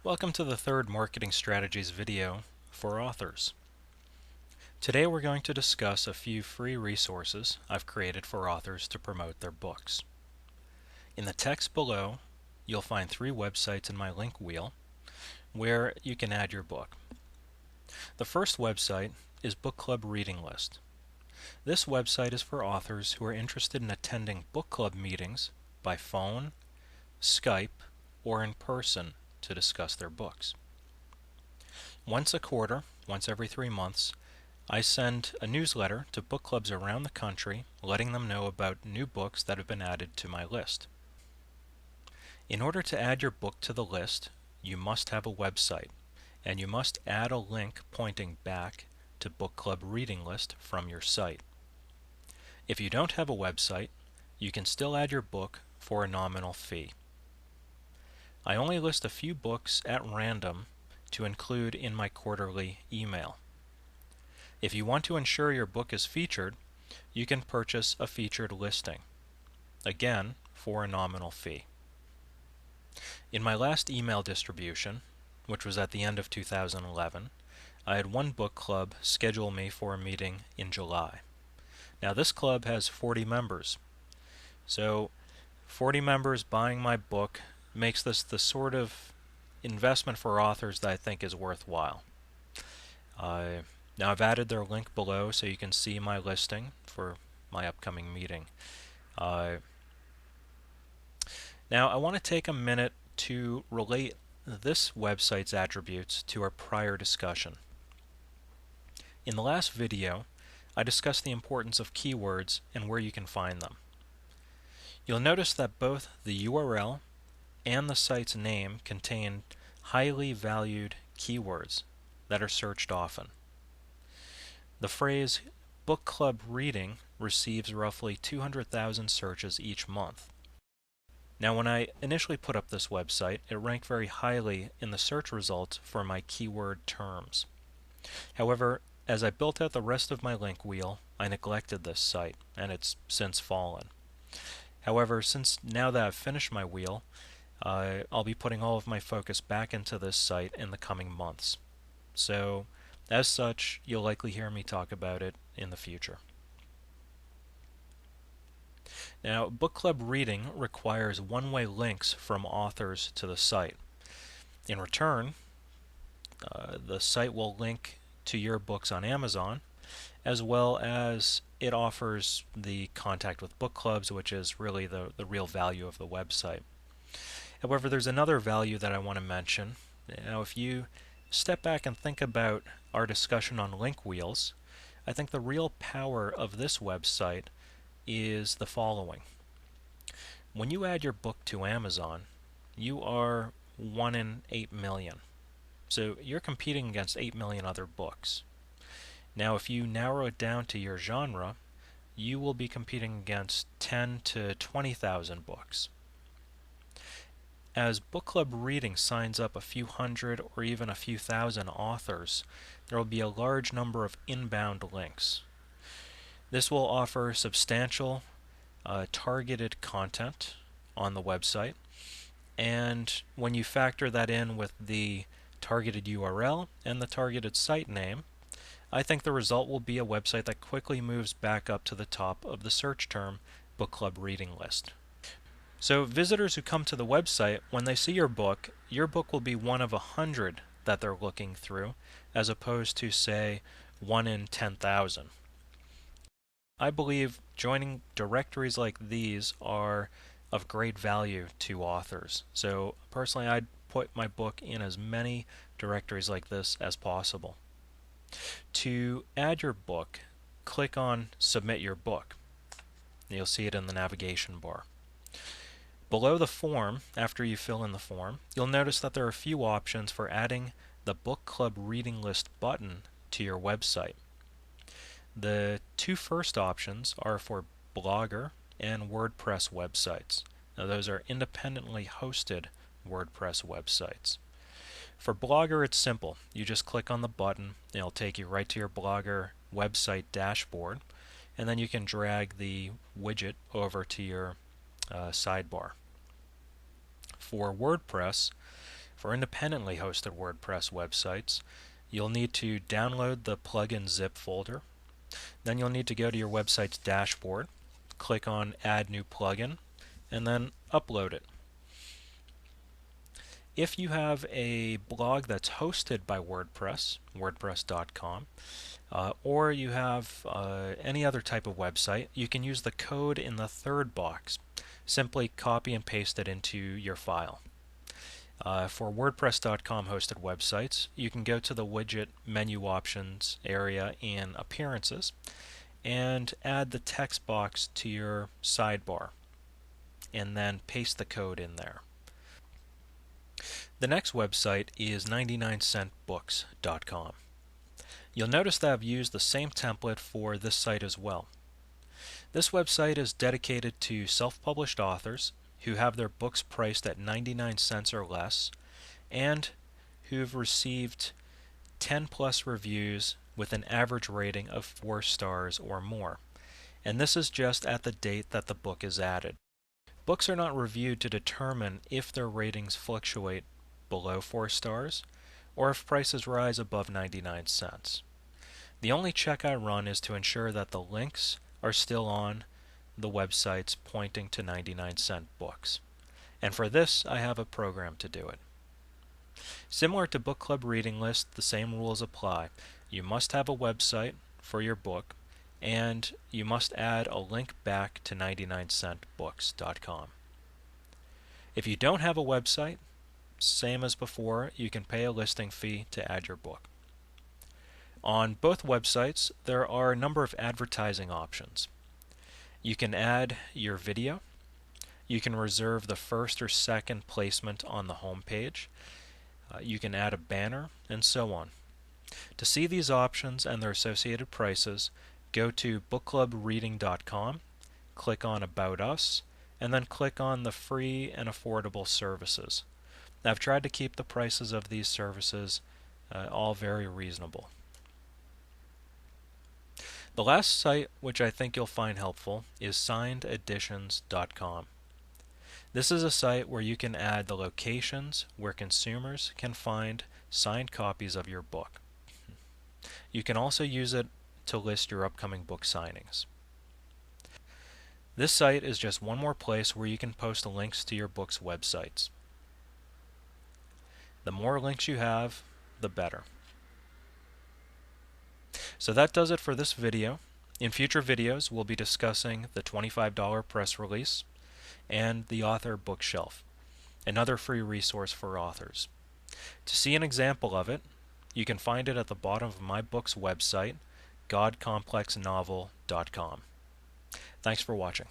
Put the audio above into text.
Welcome to the third Marketing Strategies video for authors. Today we're going to discuss a few free resources I've created for authors to promote their books. In the text below, you'll find 3 websites in my link wheel where you can add your book. The first website is Book Club Reading List. This website is for authors who are interested in attending book club meetings by phone, Skype, or in person to discuss their books. Once a quarter, once every 3 months, I send a newsletter to book clubs around the country letting them know about new books that have been added to my list. In order to add your book to the list, you must have a website, and you must add a link pointing back to Book Club Reading List from your site. If you don't have a website, you can still add your book for a nominal fee. I only list a few books at random to include in my quarterly email. If you want to ensure your book is featured, you can purchase a featured listing, again for a nominal fee. In my last email distribution, which was at the end of 2011, I had one book club schedule me for a meeting in July. Now this club has 40 members, so 40 members buying my book makes this the sort of investment for authors that I think is worthwhile. Now I've added their link below so you can see my listing for my upcoming meeting. Now I want to take a minute to relate this website's attributes to our prior discussion. In the last video, I discussed the importance of keywords and where you can find them. You'll notice that both the URL and the site's name contain highly valued keywords that are searched often. The phrase book club reading receives roughly 200,000 searches each month. Now when I initially put up this website, it ranked very highly in the search results for my keyword terms. However, as I built out the rest of my link wheel, I neglected this site, and it's since fallen. However, since now that I've finished my wheel, I'll be putting all of my focus back into this site in the coming months. So, as such, you'll likely hear me talk about it in the future. Now, book club reading requires one-way links from authors to the site. In return, the site will link to your books on Amazon, as well as it offers the contact with book clubs, which is really the real value of the website. However, there's another value that I want to mention. Now, if you step back and think about our discussion on link wheels, I think the real power of this website is the following. When you add your book to Amazon, you are 1 in 8 million. So you're competing against 8 million other books. Now, if you narrow it down to your genre, you will be competing against 10 to 20,000 books. As book club reading signs up a few hundred or even a few thousand authors, there will be a large number of inbound links. This will offer substantial targeted content on the website, and when you factor that in with the targeted URL and the targeted site name, I think the result will be a website that quickly moves back up to the top of the search term book club reading list. So visitors who come to the website, when they see your book will be one of 100 that they're looking through, as opposed to, say, 1 in 10,000. I believe joining directories like these are of great value to authors. So personally, I'd put my book in as many directories like this as possible. To add your book, click on Submit Your Book. You'll see it in the navigation bar. Below the form, after you fill in the form, you'll notice that there are a few options for adding the Book Club Reading List button to your website. The 2 first options are for Blogger and WordPress websites. Now those are independently hosted WordPress websites. For Blogger, it's simple. You just click on the button, it'll take you right to your Blogger website dashboard, and then you can drag the widget over to your sidebar. For WordPress, For independently hosted WordPress websites, you'll need to download the plugin zip folder. Then you'll need to go to your website's dashboard, click on Add New Plugin, and then upload it. If you have a blog that's hosted by WordPress, wordpress.com, or you have any other type of website, you can use the code in the third box. Simply copy and paste it into your file. For WordPress.com hosted websites, you can go to the widget menu options area in Appearances and add the text box to your sidebar, and then paste the code in there. The next website is 99centbooks.com. You'll notice that I've used the same template for this site as well. This website is dedicated to self-published authors who have their books priced at 99 cents or less and who've received 10+ reviews with an average rating of 4 stars or more. And this is just at the date that the book is added. Books are not reviewed to determine if their ratings fluctuate below 4 stars or if prices rise above 99 cents. The only check I run is to ensure that the links are still on the websites pointing to 99-cent books. And for this, I have a program to do it. Similar to Book Club Reading List, the same rules apply. You must have a website for your book, and you must add a link back to 99centbooks.com. If you don't have a website, same as before, you can pay a listing fee to add your book. On both websites, there are a number of advertising options. You can add your video. You can reserve the first or second placement on the home page. You can add a banner, and so on. To see these options and their associated prices, go to bookclubreading.com, click on About Us, and then click on the free and affordable services. I've tried to keep the prices of these services all very reasonable. The last site which I think you'll find helpful is signededitions.com. This is a site where you can add the locations where consumers can find signed copies of your book. You can also use it to list your upcoming book signings. This site is just one more place where you can post links to your book's websites. The more links you have, the better. So that does it for this video. In future videos, we'll be discussing the $25 press release and the author bookshelf, another free resource for authors. To see an example of it, you can find it at the bottom of my book's website, godcomplexnovel.com. Thanks for watching.